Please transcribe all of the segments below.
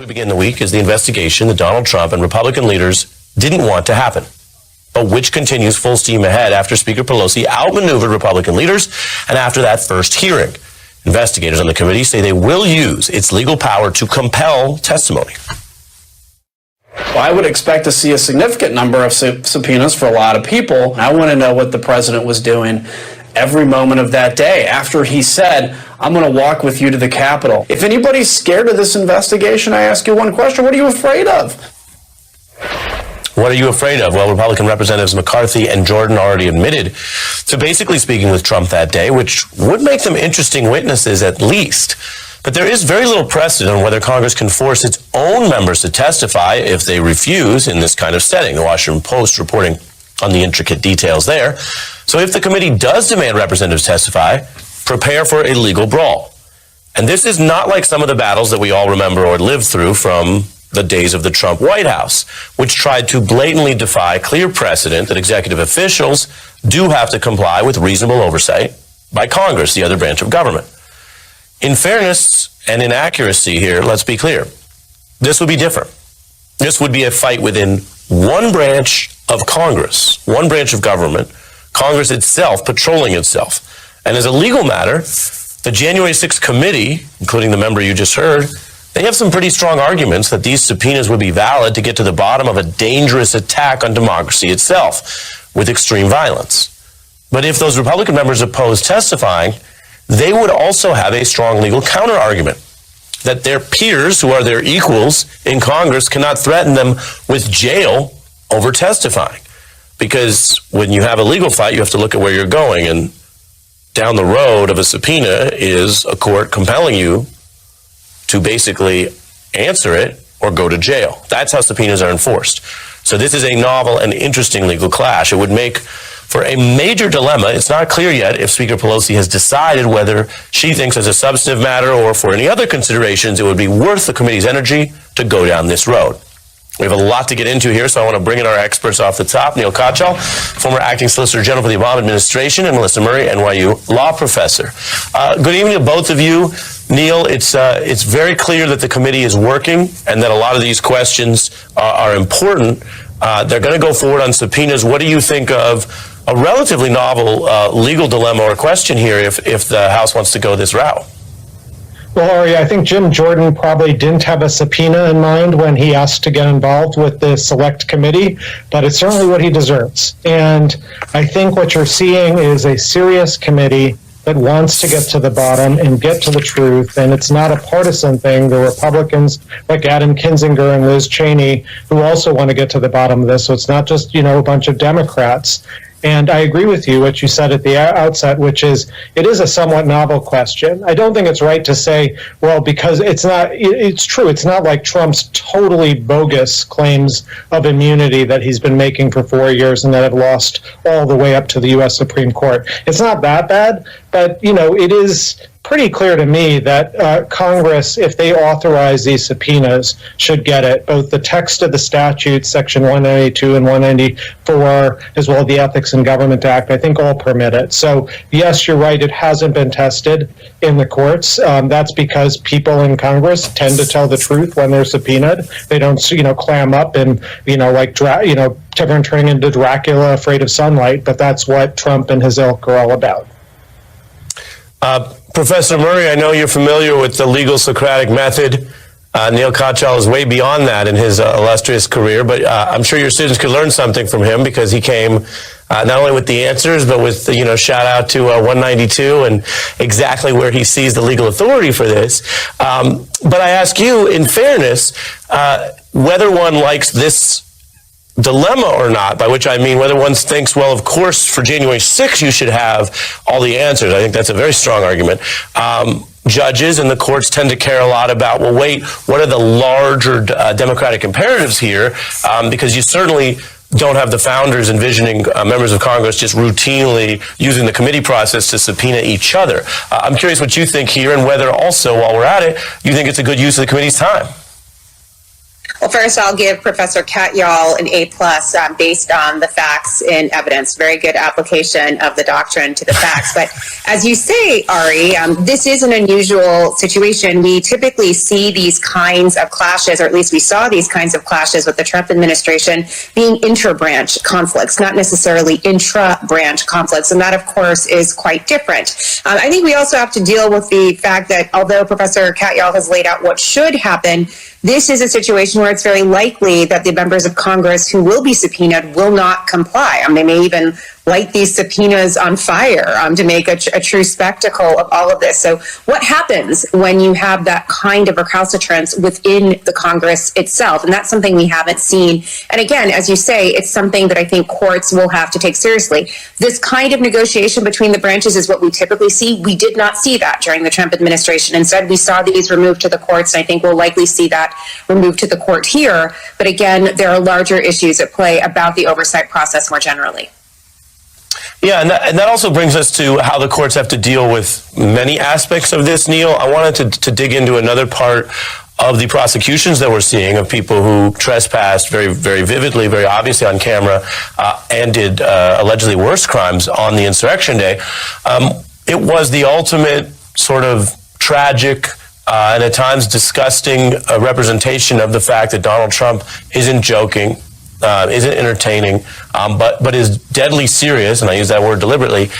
We begin the week is the investigation that Donald Trump and Republican leaders didn't want to happen, but which continues full steam ahead after Speaker Pelosi outmaneuvered Republican leaders and after that first hearing. Investigators on the committee say they will use its legal power to compel testimony. Well, I would expect to see a significant number of subpoenas for a lot of people. I want to know what the president was doing every moment of that day after he said, I'm going to walk with you to the Capitol. If anybody's scared of this investigation, I ask you one question. What are you afraid of? What are you afraid of? Well, Republican Representatives McCarthy and Jordan already admitted to basically speaking with Trump that day, which would make them interesting witnesses at least. But there is very little precedent on whether Congress can force its own members to testify if they refuse in this kind of setting. The Washington Post reporting on the intricate details there. So if the committee does demand representatives testify, prepare for a legal brawl. And this is not like some of the battles that we all remember or lived through from the days of the Trump White House, which tried to blatantly defy clear precedent that executive officials do have to comply with reasonable oversight by Congress, the other branch of government. In fairness and in accuracy here, let's be clear, this would be different. This would be a fight within one branch of Congress, one branch of government, Congress itself patrolling itself. And as a legal matter, the January 6th committee, including the member you just heard, they have some pretty strong arguments that these subpoenas would be valid to get to the bottom of a dangerous attack on democracy itself with extreme violence. But if those Republican members oppose testifying, they would also have a strong legal counter-argument that their peers, who are their equals in Congress, cannot threaten them with jail over testifying. Because when you have a legal fight, you have to look at where you're going, and down the road of a subpoena is a court compelling you to basically answer it or go to jail. That's how subpoenas are enforced. So this is a novel and interesting legal clash. It would make for a major dilemma. It's not clear yet if Speaker Pelosi has decided whether she thinks as a substantive matter or for any other considerations it would be worth the committee's energy to go down this road. We have a lot to get into here, so I want to bring in our experts off the top. Neil Koch, former acting Solicitor General for the Obama administration, and Melissa Murray, NYU law professor. Good evening to both of you. Neil, it's very clear that the committee is working and that a lot of these questions are important. They're going to go forward on subpoenas. What do you think of a relatively novel legal dilemma or question here if the House wants to go this route? Well, Ari, I think Jim Jordan probably didn't have a subpoena in mind when he asked to get involved with the select committee, but it's certainly what he deserves. And I think what you're seeing is a serious committee that wants to get to the bottom and get to the truth, and it's not a partisan thing. The Republicans like Adam Kinzinger and Liz Cheney who also want to get to the bottom of this, so it's not just, a bunch of Democrats. And I agree with you, what you said at the outset, which is it is a somewhat novel question. I don't think it's right to say, well, because it's true. It's not like Trump's totally bogus claims of immunity that he's been making for 4 years and that have lost all the way up to the U.S. Supreme Court. It's not that bad, but, it is pretty clear to me that Congress, if they authorize these subpoenas, should get it. Both the text of the statute, Section 192 and 194, as well as the Ethics in Government Act, I think all permit it. So, yes, you're right, it hasn't been tested in the courts. That's because people in Congress tend to tell the truth when they're subpoenaed. They don't, clam up and, turning into Dracula afraid of sunlight, but that's what Trump and his ilk are all about. Professor Murray, I know you're familiar with the legal Socratic method. Neil Koch is way beyond that in his illustrious career, but I'm sure your students could learn something from him because he came not only with the answers, but with, shout out to 192 and exactly where he sees the legal authority for this. But I ask you, in fairness, whether one likes this dilemma or not, by which I mean whether one thinks, well, of course, for January 6th, you should have all the answers. I think that's a very strong argument. Judges and the courts tend to care a lot about, well, wait, what are the larger democratic imperatives here? Because you certainly don't have the founders envisioning members of Congress just routinely using the committee process to subpoena each other. I'm curious what you think here and whether also, while we're at it, you think it's a good use of the committee's time. Well, first, I'll give Professor Katyal an A+ based on the facts and evidence. Very good application of the doctrine to the facts. But as you say, Ari, this is an unusual situation. We typically see these kinds of clashes, or at least we saw these kinds of clashes with the Trump administration being intra-branch conflicts, not necessarily intra-branch conflicts. And that, of course, is quite different. I think we also have to deal with the fact that although Professor Katyal has laid out what should happen, this is a situation where it's very likely that the members of Congress who will be subpoenaed will not comply. They may even light these subpoenas on fire to make a true spectacle of all of this. So what happens when you have that kind of recalcitrance within the Congress itself? And that's something we haven't seen. And again, as you say, it's something that I think courts will have to take seriously. This kind of negotiation between the branches is what we typically see. We did not see that during the Trump administration. Instead, we saw these removed to the courts, and I think we'll likely see that removed to the court here. But again, there are larger issues at play about the oversight process more generally. Yeah, and that also brings us to how the courts have to deal with many aspects of this, Neil. I wanted to dig into another part of the prosecutions that we're seeing of people who trespassed very, very vividly, very obviously on camera, and did allegedly worse crimes on the insurrection day. It was the ultimate sort of tragic and at times disgusting representation of the fact that Donald Trump isn't joking, isn't entertaining, but is deadly serious, and I use that word deliberately,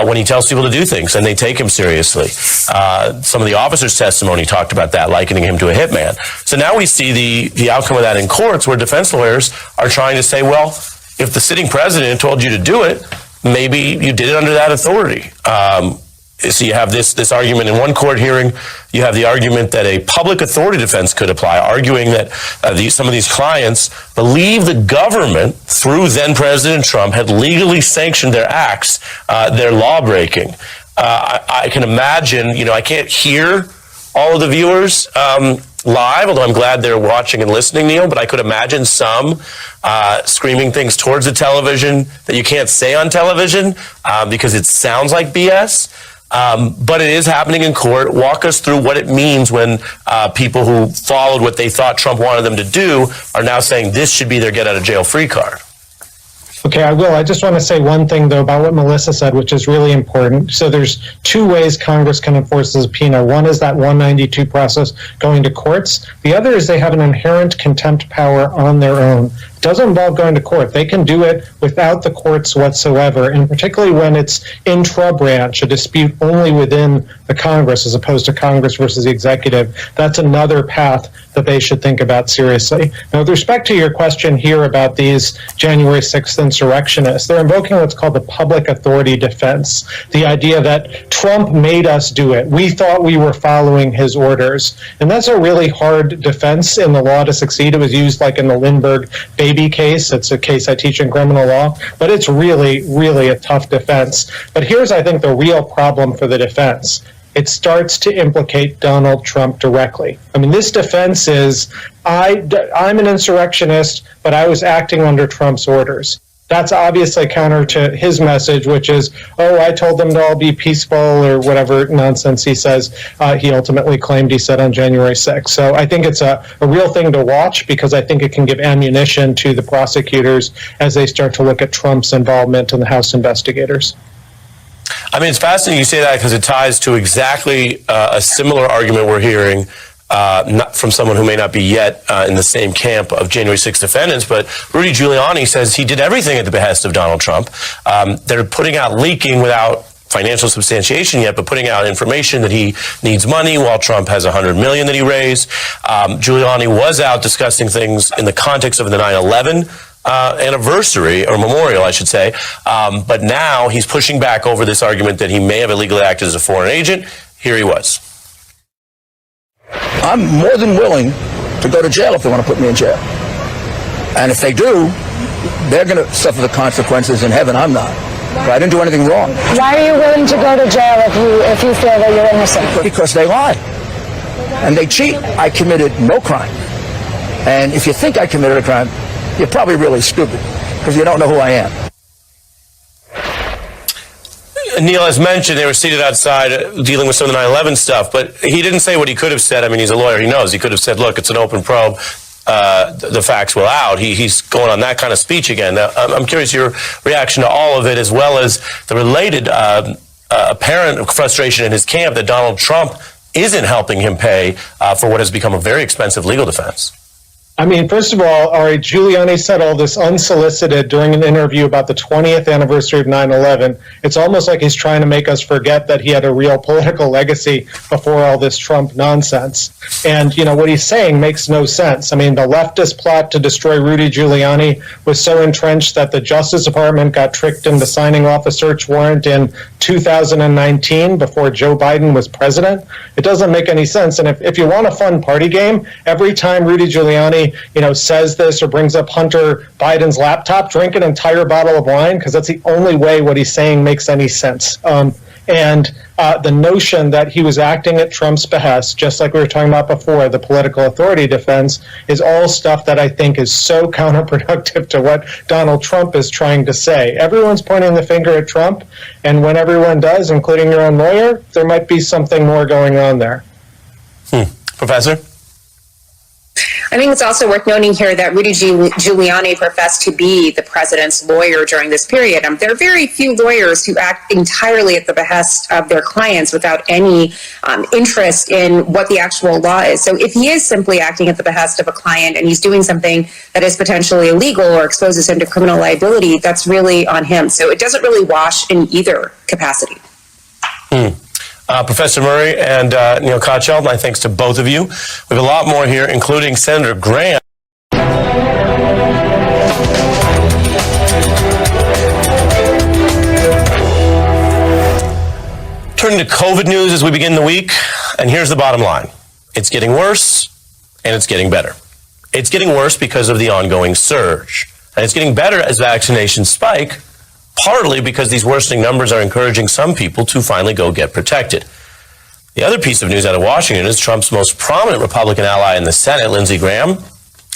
when he tells people to do things, and they take him seriously. Some of the officers' testimony talked about that, likening him to a hitman. So now we see the outcome of that in courts, where defense lawyers are trying to say, well, if the sitting president told you to do it, maybe you did it under that authority. So you have this argument in one court hearing. You have the argument that a public authority defense could apply, arguing that some of these clients believe the government, through then President Trump, had legally sanctioned their acts, their law breaking. I can imagine, I can't hear all of the viewers live, although I'm glad they're watching and listening, Neil, but I could imagine some screaming things towards the television that you can't say on television because it sounds like BS. But it is happening in court. Walk us through what it means when people who followed what they thought Trump wanted them to do are now saying this should be their get-out-of-jail-free card. Okay, I will. I just want to say one thing, though, about what Melissa said, which is really important. So there's two ways Congress can enforce a subpoena. One is that 192 process going to courts. The other is they have an inherent contempt power on their own. It doesn't involve going to court. They can do it without the courts whatsoever, and particularly when it's intra-branch, a dispute only within the Congress as opposed to Congress versus the executive. That's another path that they should think about seriously. Now, with respect to your question here about these January 6th insurrectionists, they're invoking what's called the public authority defense, the idea that Trump made us do it. We thought we were following his orders. And that's a really hard defense in the law to succeed. It was used like in the Lindbergh baby case. It's a case I teach in criminal law, but it's really, really a tough defense. But here's, I think, the real problem for the defense. It starts to implicate Donald Trump directly. I mean, this defense is, I'm an insurrectionist, but I was acting under Trump's orders. That's obviously counter to his message, which is, oh, I told them to all be peaceful, or whatever nonsense he says he ultimately claimed he said on January 6th. So I think it's a real thing to watch, because I think it can give ammunition to the prosecutors as they start to look at Trump's involvement in the House investigators. I mean, it's fascinating you say that, because it ties to exactly a similar argument we're hearing not from someone who may not be yet in the same camp of January 6th defendants, but Rudy Giuliani says he did everything at the behest of Donald Trump. They're putting out leaking without financial substantiation yet, but putting out information that he needs money while Trump has $100 million that he raised. Giuliani was out discussing things in the context of the 9/11 anniversary, or memorial, I should say. But now he's pushing back over this argument that he may have illegally acted as a foreign agent. Here he was. I'm more than willing to go to jail if they want to put me in jail. And if they do, they're going to suffer the consequences in heaven. I'm not. But I didn't do anything wrong. Why are you willing to go to jail if you feel that you're innocent? Because they lie. And they cheat. I committed no crime. And if you think I committed a crime, you're probably really stupid, because you don't know who I am. Neil, as mentioned, they were seated outside dealing with some of the 9/11 stuff, but he didn't say what he could have said. I mean, he's a lawyer. He knows. He could have said, look, it's an open probe. the facts will out. He's going on that kind of speech again. Now, I'm curious your reaction to all of it, as well as the related apparent frustration in his camp that Donald Trump isn't helping him pay for what has become a very expensive legal defense. I mean, first of all, Giuliani said all this unsolicited during an interview about the 20th anniversary of 9/11. It's almost like he's trying to make us forget that he had a real political legacy before all this Trump nonsense. And, what he's saying makes no sense. I mean, the leftist plot to destroy Rudy Giuliani was so entrenched that the Justice Department got tricked into signing off a search warrant in 2019 before Joe Biden was president. It doesn't make any sense. And if you want a fun party game, every time Rudy Giuliani says this or brings up Hunter Biden's laptop, drink an entire bottle of wine, because that's the only way what he's saying makes any sense. And the notion that he was acting at Trump's behest, just like we were talking about before, the political authority defense, is all stuff that I think is so counterproductive to what Donald Trump is trying to say. Everyone's pointing the finger at Trump, and when everyone does, including your own lawyer, there might be something more going on there. Professor? I think it's also worth noting here that Rudy Giuliani professed to be the president's lawyer during this period. There are very few lawyers who act entirely at the behest of their clients without any interest in what the actual law is. So if he is simply acting at the behest of a client and he's doing something that is potentially illegal or exposes him to criminal liability, that's really on him. So it doesn't really wash in either capacity. Professor Murray and Neil Koch, my thanks to both of you. We have a lot more here, including Senator Graham. Turning to COVID news as we begin the week, and here's the bottom line. It's getting worse, and it's getting better. It's getting worse because of the ongoing surge, and it's getting better as vaccinations spike, partly because these worsening numbers are encouraging some people to finally go get protected. The other piece of news out of Washington is Trump's most prominent Republican ally in the Senate, Lindsey Graham,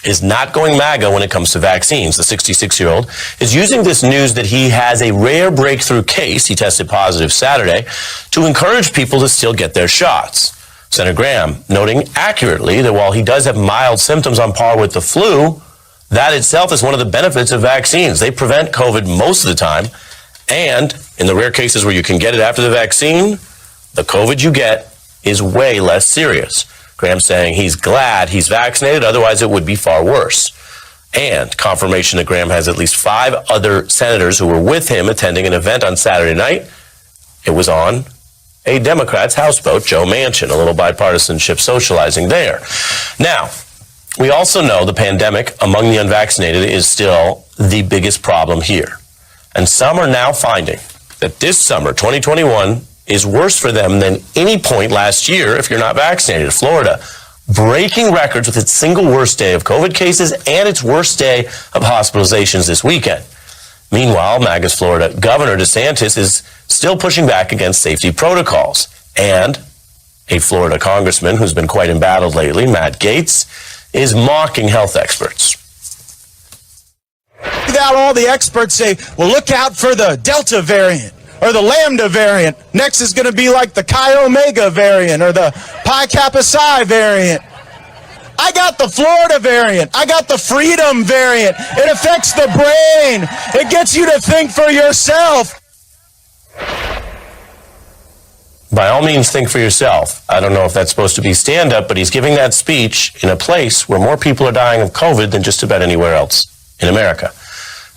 is not going MAGA when it comes to vaccines. The 66-year-old is using this news that he has a rare breakthrough case, he tested positive Saturday, to encourage people to still get their shots. Senator Graham noting accurately that while he does have mild symptoms on par with the flu, that itself is one of the benefits of vaccines. They prevent COVID most of the time, and in the rare cases where you can get it after the vaccine, the COVID you get is way less serious. Graham saying he's glad he's vaccinated, otherwise it would be far worse. And confirmation that Graham has at least 5 other senators who were with him attending an event on Saturday night. It was on a Democrat's houseboat, Joe Manchin, a little bipartisanship socializing there. Now, we also know the pandemic among the unvaccinated is still the biggest problem here. And some are now finding that this summer, 2021, is worse for them than any point last year if you're not vaccinated. Florida breaking records with its single worst day of COVID cases and its worst day of hospitalizations this weekend. Meanwhile, MAGA's Florida Governor DeSantis is still pushing back against safety protocols. And a Florida congressman who's been quite embattled lately, Matt Gaetz, is mocking health experts. Without all the experts say, well, look out for the Delta variant or the Lambda variant. Next is going to be like the Chi Omega variant or the Pi Kappa Psi variant. I got the Florida variant. I got the Freedom variant. It affects the brain. It gets you to think for yourself. By all means, think for yourself. I don't know if that's supposed to be stand-up, but he's giving that speech in a place where more people are dying of COVID than just about anywhere else in America.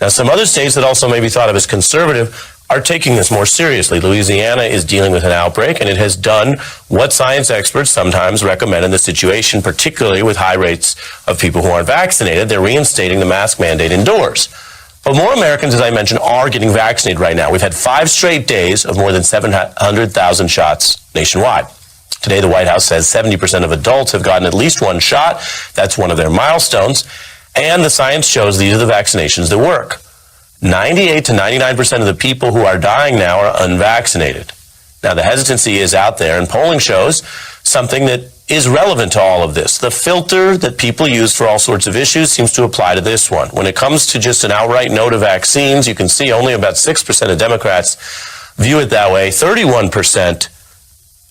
Now, some other states that also may be thought of as conservative are taking this more seriously. Louisiana is dealing with an outbreak, and it has done what science experts sometimes recommend in the situation, particularly with high rates of people who aren't vaccinated. They're reinstating the mask mandate indoors. But more Americans, as I mentioned, are getting vaccinated right now. We've had 5 straight days of more than 700,000 shots nationwide. Today, the White House says 70% of adults have gotten at least 1 shot. That's one of their milestones. And the science shows these are the vaccinations that work. 98 to 99% of the people who are dying now are unvaccinated. Now, the hesitancy is out there, and polling shows something that is relevant to all of this. The filter that people use for all sorts of issues seems to apply to this one. When it comes to just an outright no to vaccines, you can see only about 6% of Democrats view it that way. 31%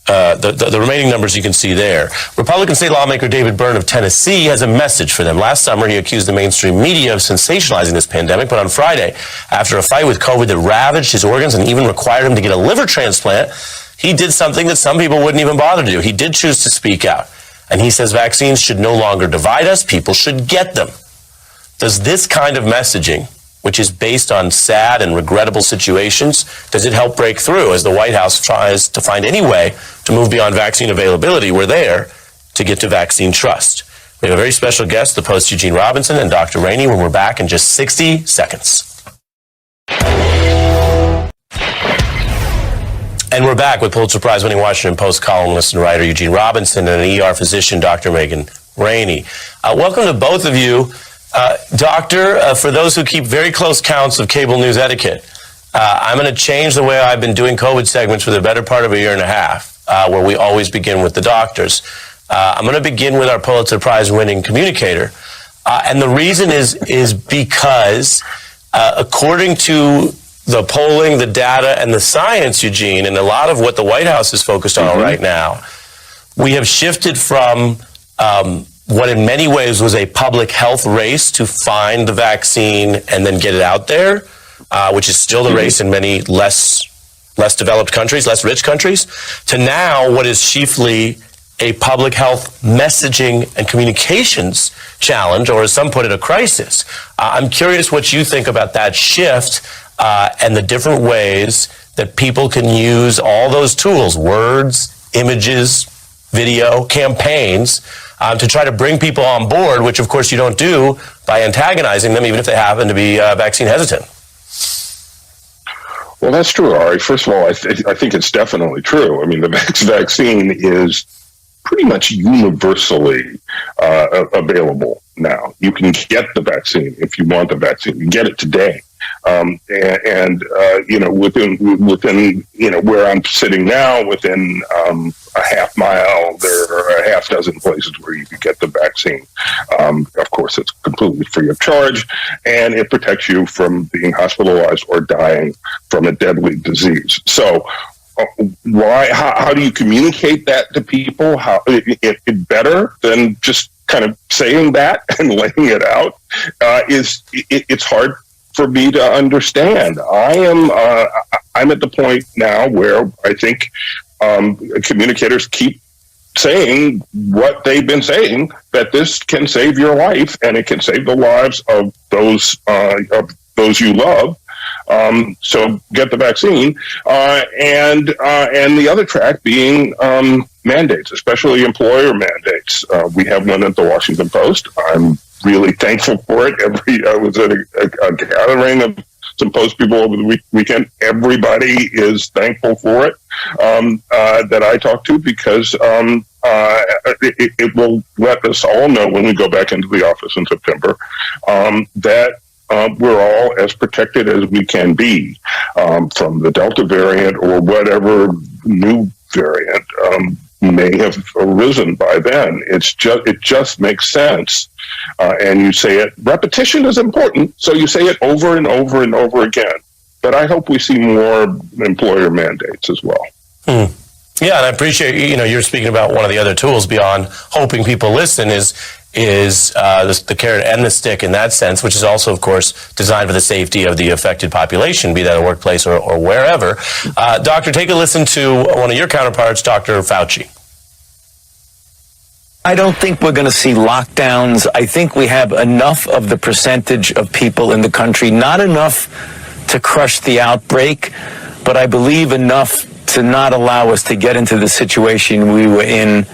the remaining numbers you can see there. Republican state lawmaker David Byrne of Tennessee has a message for them. Last summer, he accused the mainstream media of sensationalizing this pandemic, but on Friday, after a fight with COVID that ravaged his organs and even required him to get a liver transplant, he did something that some people wouldn't even bother to do. He did choose to speak out. And he says vaccines should no longer divide us. People should get them. Does this kind of messaging, which is based on sad and regrettable situations, does it help break through as the White House tries to find any way to move beyond vaccine availability? We're there to get to vaccine trust. We have a very special guest, the Post's Eugene Robinson and Dr. Rainey, when we're back in just 60 seconds. And we're back with Pulitzer Prize-winning Washington Post columnist and writer Eugene Robinson and an ER physician, Dr. Megan Rainey. Welcome to both of you. Doctor, for those who keep very close counts of cable news etiquette, I'm going to change the way I've been doing COVID segments for the better part of a year and a half, where we always begin with the doctors. I'm going to begin with our Pulitzer Prize-winning communicator. And the reason is because, according to the polling, the data, and the science, Eugene, and a lot of what the White House is focused on right now, we have shifted from what in many ways was a public health race to find the vaccine and then get it out there, which is still the race in many less developed countries, less rich countries, to now what is chiefly a public health messaging and communications challenge, or as some put it, a crisis. I'm curious what you think about that shift and the different ways that people can use all those tools, words, images, video, campaigns, to try to bring people on board, which of course you don't do by antagonizing them, even if they happen to be vaccine hesitant. Well, that's true, Ari. First of all, I think it's definitely true. I mean, the vaccine is pretty much universally available now. You can get the vaccine if you want the vaccine. You can get it today. Within where I'm sitting now, within a half mile, there are a half dozen places where you can get the vaccine. Of course, it's completely free of charge, and it protects you from being hospitalized or dying from a deadly disease. So, how do you communicate that to people? How it better than just kind of saying that and laying it out? It's hard for me to understand. I'm at the point now where I think communicators keep saying what they've been saying, that this can save your life and it can save the lives of those you love. So get the vaccine, and the other track being mandates, especially employer mandates. We have one at the Washington Post. I'm really thankful for it. I was at a gathering of some Post people over the weekend. Everybody is thankful for it that I talked to, because it will let us all know when we go back into the office in September that we're all as protected as we can be from the Delta variant or whatever new variant may have arisen by then. It just makes sense. And you say it. Repetition is important, so you say it over and over and over again. But I hope we see more employer mandates as well. Yeah, and I appreciate, you're speaking about one of the other tools beyond hoping people listen is the carrot and the stick in that sense, which is also, of course, designed for the safety of the affected population, be that a workplace or wherever. Doctor, take a listen to one of your counterparts, Dr. Fauci. I don't think we're going to see lockdowns. I think we have enough of the percentage of people in the country, not enough to crush the outbreak, but I believe enough to not allow us to get into the situation we were in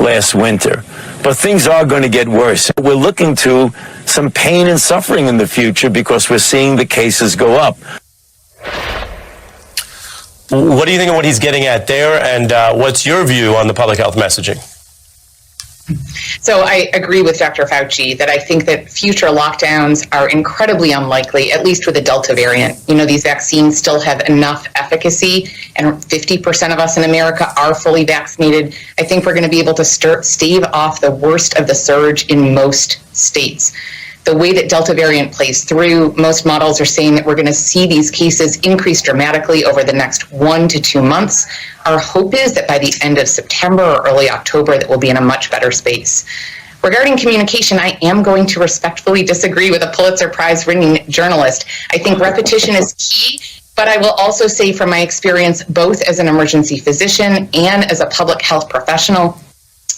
last winter. But things are going to get worse. We're looking to some pain and suffering in the future because we're seeing the cases go up. What do you think of what he's getting at there, and what's your view on the public health messaging? So I agree with Dr. Fauci that I think that future lockdowns are incredibly unlikely, at least with the Delta variant. These vaccines still have enough efficacy, and 50% of us in America are fully vaccinated. I think we're going to be able to stave off the worst of the surge in most states. the way that Delta variant plays through, most models are saying that we're going to see these cases increase dramatically over the next 1 to 2 months. Our hope is that by the end of September or early October, that we'll be in a much better space. Regarding communication, I am going to respectfully disagree with a Pulitzer Prize-winning journalist. I think repetition is key, but I will also say from my experience, both as an emergency physician and as a public health professional,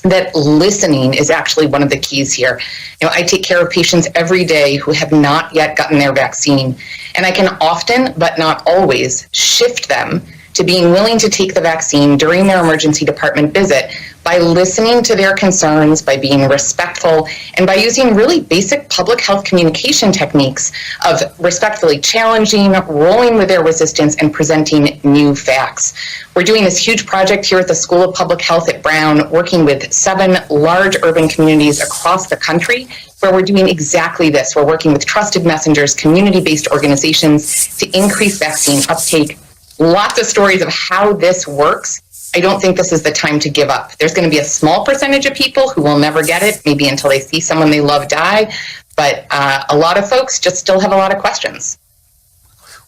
that listening is actually one of the keys here. I take care of patients every day who have not yet gotten their vaccine, and I can often, but not always, shift them to being willing to take the vaccine during their emergency department visit by listening to their concerns, by being respectful, and by using really basic public health communication techniques of respectfully challenging, rolling with their resistance, and presenting new facts. We're doing this huge project here at the School of Public Health at Brown, working with 7 large urban communities across the country, where we're doing exactly this. We're working with trusted messengers, community-based organizations to increase vaccine uptake. Lots of stories of how this works. I don't think this is the time to give up. There's going to be a small percentage of people who will never get it, maybe until they see someone they love die, but a lot of folks just still have a lot of questions.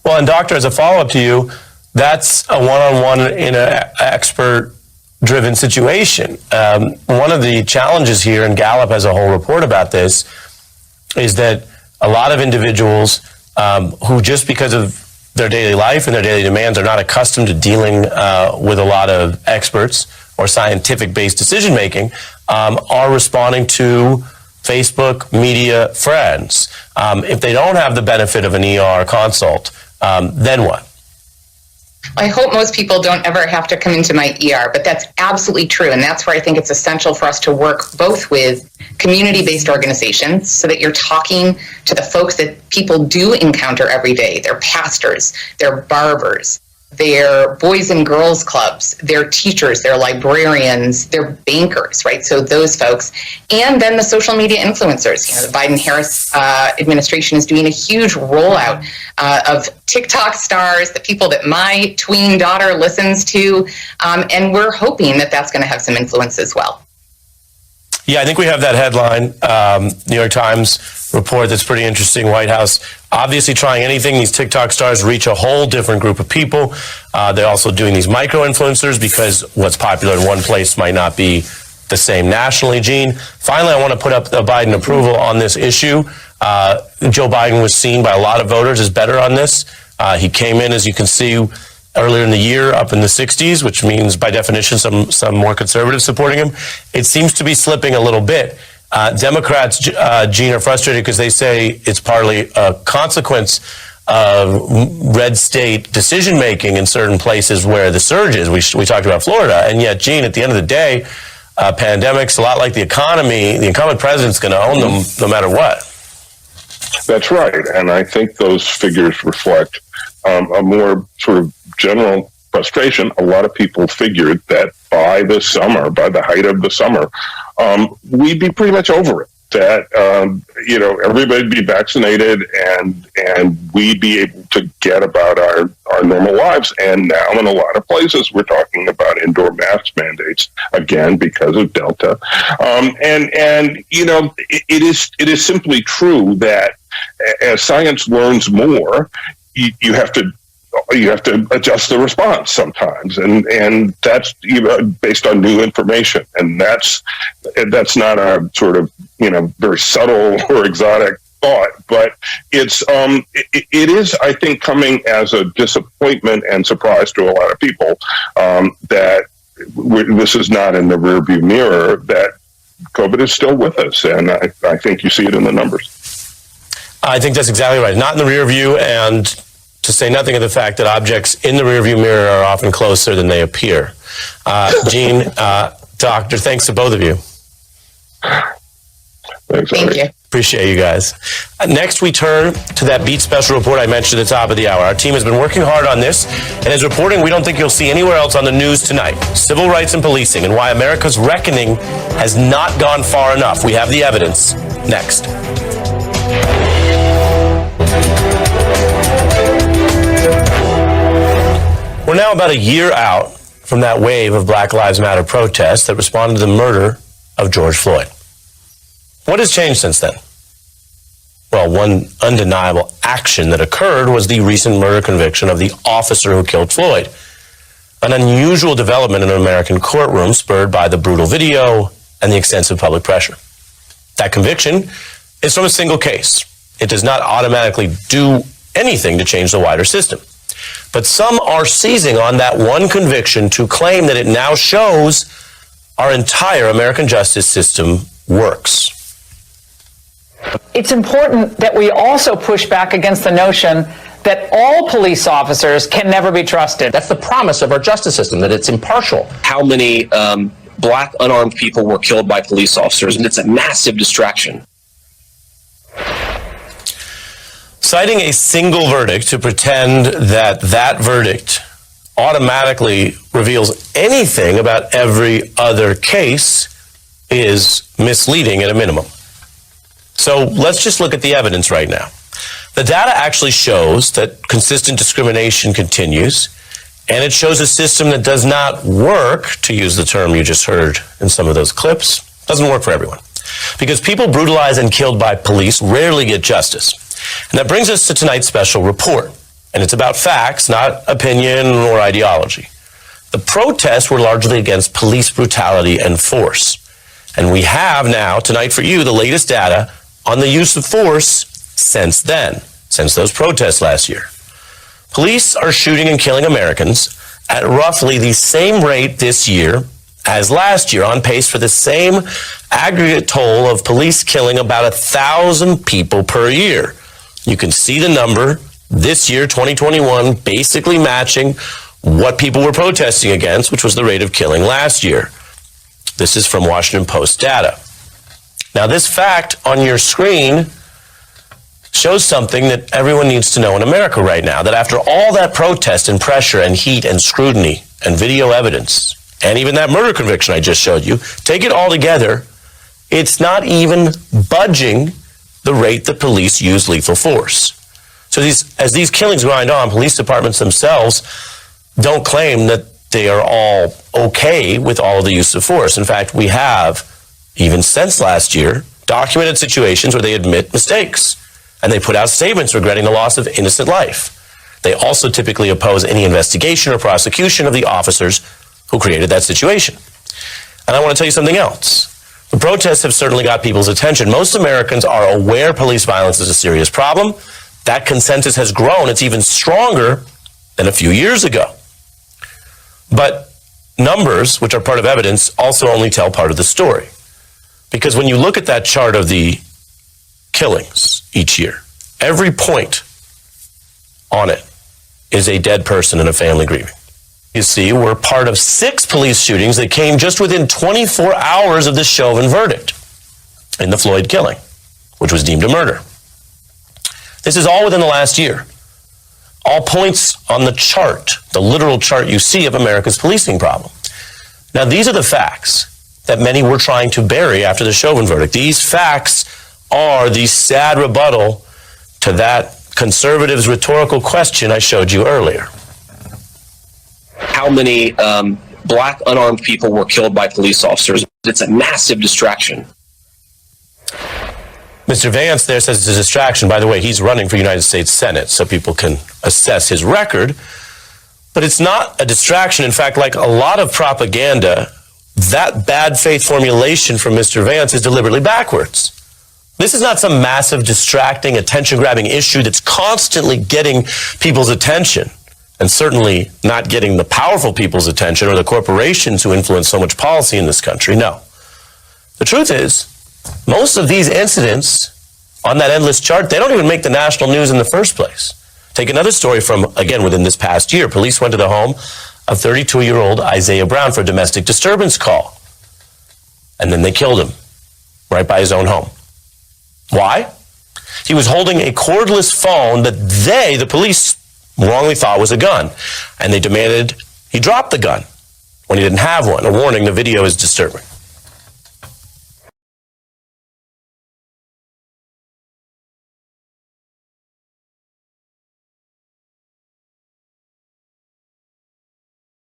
Well, and doctor, as a follow-up to you, that's a one-on-one in an expert-driven situation. One of the challenges here, and Gallup has a whole report about this, is that a lot of individuals who, just because of their daily life and their daily demands, are not accustomed to dealing with a lot of experts or scientific-based decision-making, are responding to Facebook, media, friends. If they don't have the benefit of an ER consult, then what? I hope most people don't ever have to come into my ER, but that's absolutely true. And that's where I think it's essential for us to work both with community-based organizations so that you're talking to the folks that people do encounter every day, their pastors, their barbers, their boys and girls clubs, their teachers, their librarians, their bankers, right? So those folks, and then the social media influencers. The Biden-Harris administration is doing a huge rollout of TikTok stars, the people that my tween daughter listens to, and we're hoping that that's going to have some influence as well. Yeah, I think we have that headline, New York Times report that's pretty interesting. White House obviously trying anything. These TikTok stars reach a whole different group of people. They're also doing these micro-influencers because what's popular in one place might not be the same nationally. Gene, finally, I want to put up the Biden approval on this issue. Joe Biden was seen by a lot of voters as better on this. He came in, as you can see, earlier in the year up in the 60s, which means by definition some more conservatives supporting him. It seems to be slipping a little bit. Democrats, Gene, are frustrated because they say it's partly a consequence of red state decision making in certain places where the surge is. We talked about Florida, and yet, Gene, at the end of the day, pandemics, a lot like the economy, the incumbent president's going to own them no matter what. That's right, and I think those figures reflect a more sort of general frustration. A lot of people figured that by the summer, by the height of the summer, we'd be pretty much over it. That everybody'd be vaccinated and we'd be able to get about our normal lives. And now in a lot of places we're talking about indoor mask mandates again because of Delta. It is simply true that as science learns more, you have to adjust the response sometimes, and that's based on new information, and that's not a sort of very subtle or exotic thought, but it is, I think, coming as a disappointment and surprise to a lot of people that this is not in the rearview mirror, that COVID is still with us, and I think you see it in the numbers. I think that's exactly right. Not in the rear view, and to say nothing of the fact that objects in the rearview mirror are often closer than they appear. Gene, Doctor, thanks to both of you. Thank you. Appreciate you guys. Next, we turn to that Beat Special report I mentioned at the top of the hour. Our team has been working hard on this, and is reporting we don't think you'll see anywhere else on the news tonight. Civil rights and policing, and why America's reckoning has not gone far enough. We have the evidence. Next. We're now about a year out from that wave of Black Lives Matter protests that responded to the murder of George Floyd. What has changed since then? Well, one undeniable action that occurred was the recent murder conviction of the officer who killed Floyd. An unusual development in an American courtroom spurred by the brutal video and the extensive public pressure. That conviction is from a single case. It does not automatically do anything to change the wider system. But some are seizing on that one conviction to claim that it now shows our entire American justice system works. It's important that we also push back against the notion that all police officers can never be trusted. That's the promise of our justice system, that it's impartial. How many black unarmed people were killed by police officers? And it's a massive distraction. Citing a single verdict to pretend that that verdict automatically reveals anything about every other case is misleading at a minimum. So let's just look at the evidence right now. The data actually shows that consistent discrimination continues, and it shows a system that does not work, to use the term you just heard in some of those clips, doesn't work for everyone. Because people brutalized and killed by police rarely get justice. And that brings us to tonight's special report. And it's about facts, not opinion or ideology. The protests were largely against police brutality and force. And we have now, tonight for you, the latest data on the use of force since then, since those protests last year. Police are shooting and killing Americans at roughly the same rate this year as last year, on pace for the same aggregate toll of police killing about 1,000 people per year. You can see the number this year, 2021, basically matching what people were protesting against, which was the rate of killing last year. This is from Washington Post data. Now, this fact on your screen shows something that everyone needs to know in America right now, that after all that protest and pressure and heat and scrutiny and video evidence, and even that murder conviction I just showed you, take it all together, it's not even budging the rate that police use lethal force. So as these killings grind on, police departments themselves don't claim that they are all okay with all of the use of force. In fact, we have, even since last year, documented situations where they admit mistakes, and they put out statements regretting the loss of innocent life. They also typically oppose any investigation or prosecution of the officers who created that situation. And I want to tell you something else. The protests have certainly got people's attention. Most Americans are aware police violence is a serious problem. That consensus has grown. It's even stronger than a few years ago. But numbers, which are part of evidence, also only tell part of the story. Because when you look at that chart of the killings each year, every point on it is a dead person and a family grieving. You see, we're part of 6 police shootings that came just within 24 hours of the Chauvin verdict in the Floyd killing, which was deemed a murder. This is all within the last year. All points on the chart, the literal chart you see of America's policing problem. Now, these are the facts that many were trying to bury after the Chauvin verdict. These facts are the sad rebuttal to that conservative's rhetorical question I showed you earlier. How many black unarmed people were killed by police officers? It's a massive distraction. Mr. Vance there says it's a distraction. By the way, he's running for United States Senate, so people can assess his record. But it's not a distraction. In fact, like a lot of propaganda, that bad faith formulation from Mr. Vance is deliberately backwards. This is not some massive, distracting, attention-grabbing issue that's constantly getting people's attention, and certainly not getting the powerful people's attention or the corporations who influence so much policy in this country. No. The truth is, most of these incidents on that endless chart, they don't even make the national news in the first place. Take another story from, again, within this past year. Police went to the home of 32-year-old Isaiah Brown for a domestic disturbance call. And then they killed him right by his own home. Why? He was holding a cordless phone that they, the police, wrongly thought was a gun. And they demanded he drop the gun when he didn't have one. A warning, the video is disturbing.